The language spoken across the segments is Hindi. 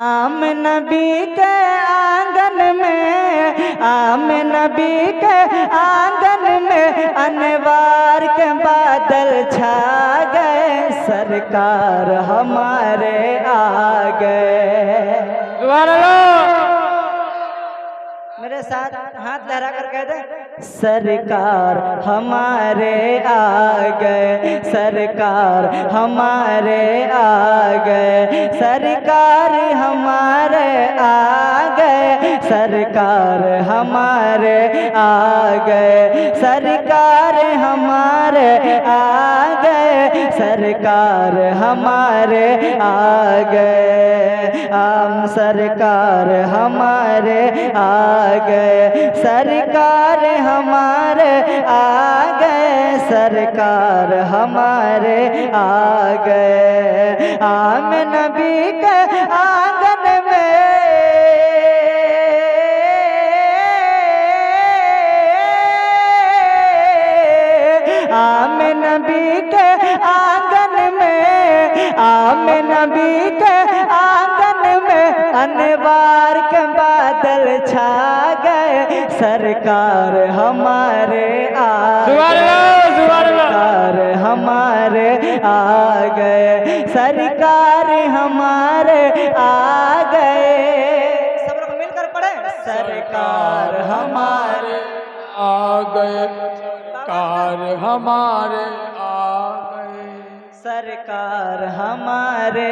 आम नबी के आंगन में, आम नबी के आंगन में अनवार के बादल छा गए, सरकार हमारे आ गए। मेरे साथ हाथ लहरा कर कह दे, सरकार हमारे आ गए, सरकार हमारे आ गए, सरकार हमारे आ गए, सरकार हमारे आ गए, सरकार हमारे आ गए, सरकार हमारे आ गए। आम सरकार हमारे आ गए, सरकार हमारे आ गए, सरकार हमारे आ गए। आम नबी के आंगन में, आम नबी के आंगन में, आम नबी के आंगन में अनवार के बादल छा गए, सरकार हमारे आ गए, सरकार हमारे आ गए, सरकार हमारे आ गए। सब लोग मिलकर पढ़े, सरकार हमारे आ गए, सरकार हमारे आ गए, सरकार हमारे।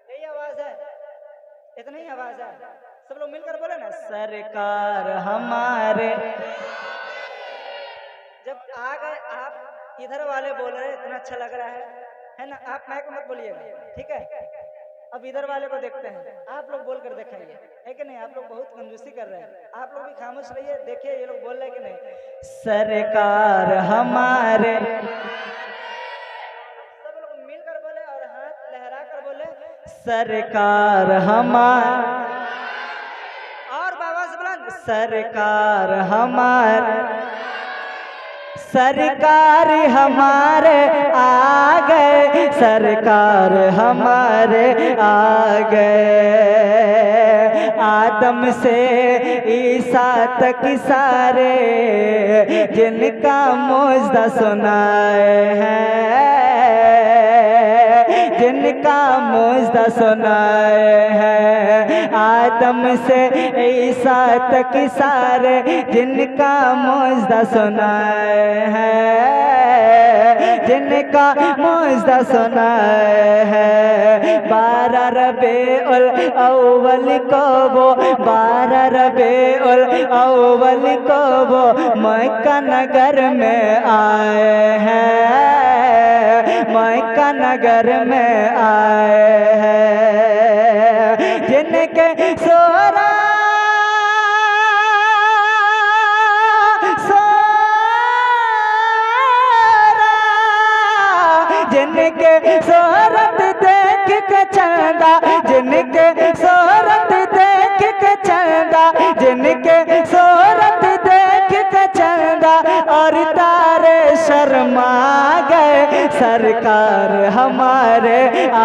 यही आवाज है, इतना ही आवाज है, सब लोग मिलकर बोले ना, सरकार हमारे। जब आ गए आप इधर वाले बोल रहे, इतना अच्छा लग रहा है ना। आप माइक मत बोलिएगा, ठीक है। अब इधर वाले को देखते हैं, आप लोग बोलकर दिखाइए, है कि नहीं। आप लोग बहुत कंजूसी कर रहे हैं, आप लोग भी खामोश रहिए, देखिए ये लोग बोल रहे हैं कि नहीं। सरकार हमारे, सब लोग मिलकर बोले और हाथ लहरा कर बोले, सरकार हमारे। और बाबा से बुलंद, सरकार हमारे, सरकार हमारे आ गए, सरकार हमारे आ गए। आदम से ईसा तक सारे जिनका मौजदा सुनाए हैं, जिनका मौजदा सुनाए हैं। आदम से ईसा तक सारे जिनका मौजदा सुनाए हैं, जिनका मौजदा सुनाए हैं। 12 रबीउल अव्वल को वो, 12 रबीउल अव्वल को वो मक्का नगर में आए हैं, मक्का नगर में आए हैं। जिनके सोरा जिनके सोरत देख के चंदा, जिनके सोरत देख के चंदा, जिनके सोरत देख के चंदा और तारे शर्मा गए, सरकार हमारे आ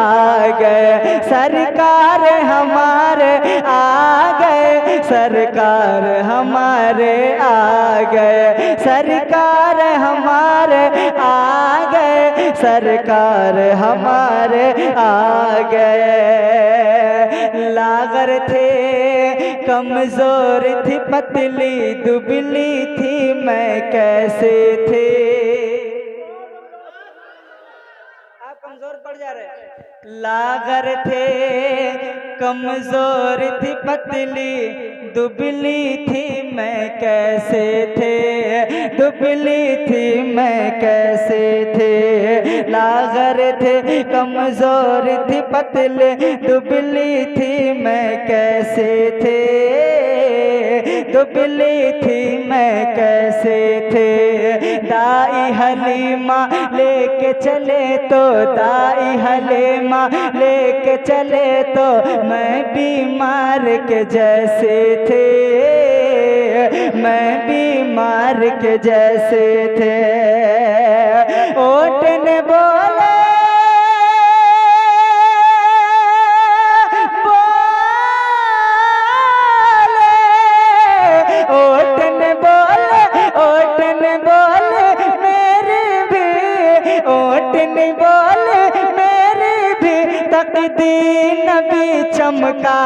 गए, सरकार हमारे आ गए, सरकार हमारे आ गए, सरकार हमारे आ गए, सरकार हमारे आ गए। लागर थे, कमजोर थी, पतली दुबली थी, मैं कैसे थे। आप कमजोर पड़ जा रहे। लागर थे, कमजोर थी, पतली दुबली थी, मैं कैसे थे, दुबली थी, मैं कैसे थे। लागर थे, कमजोर थी, पतले दुबली थी, मैं कैसे थे, दुबली थी, मैं कैसे थे। दाई हलीमा लेके चले तो, दाई हलीमा लेके चले तो मैं बीमार के जैसे थे, मैं बीमार के जैसे थे। ओट ने बोले दिन भी चमका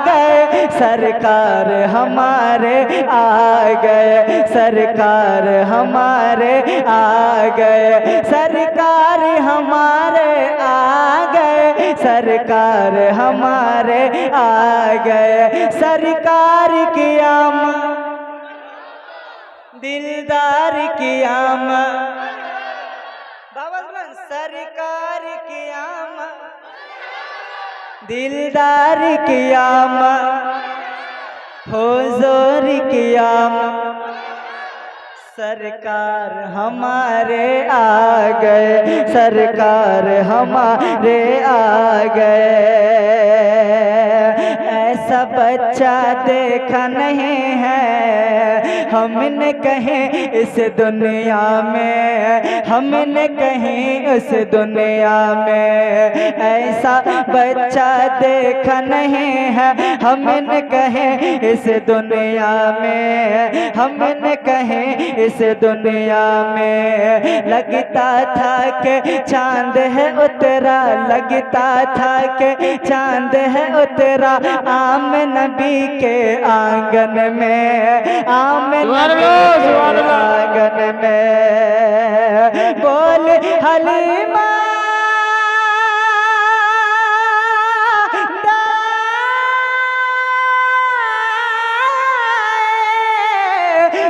गए, सरकार हमारे आ गए, सरकार हमारे आ गए, सरकार हमारे आ गए, सरकार हमारे आ गए। सरकार की आमद, दिलदार की आमद, बाबा सरकार की आमद, दिलदार की आमद, हुजूर की आमद, सरकार हमारे आ गए, सरकार हमारे आ गए। ऐसा बच्चा देखा नहीं है हमने कहीं इस दुनिया में, हमने कहीं उस दुनिया में। ऐसा बच्चा देखा नहीं है हमने कहीं इस दुनिया में, हमने कहीं इस दुनिया में। लगता था कि चांद है उतरा, लगता था कि चांद है उतरा आम नबी के आंगन में, आम नबी के आंगन में। बोल हलीमा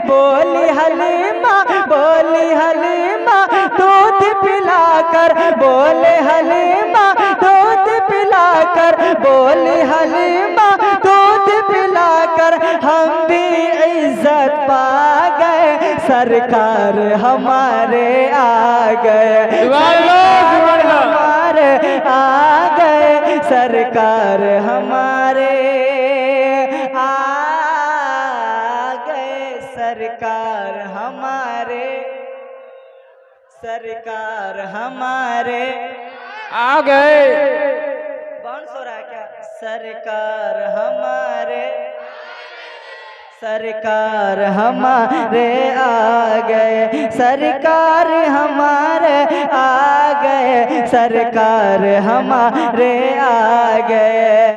बोली हलीमा, बोली हलीमा दूध पिलाकर, बोले हलीमा दूध पिलाकर, बोली हलीमा दूध पिलाकर हम भी इज्जत पा गए, सरकार हमारे आ गए, सरकार हमारे आ गए, सरकार हमारे सरकार हमारे, सरकार हमारे आ गए। कौन सो रहा है क्या? सरकार हमारे, सरकार हमारे आ गए, सरकार हमारे आ गए, सरकार हमारे आ गए।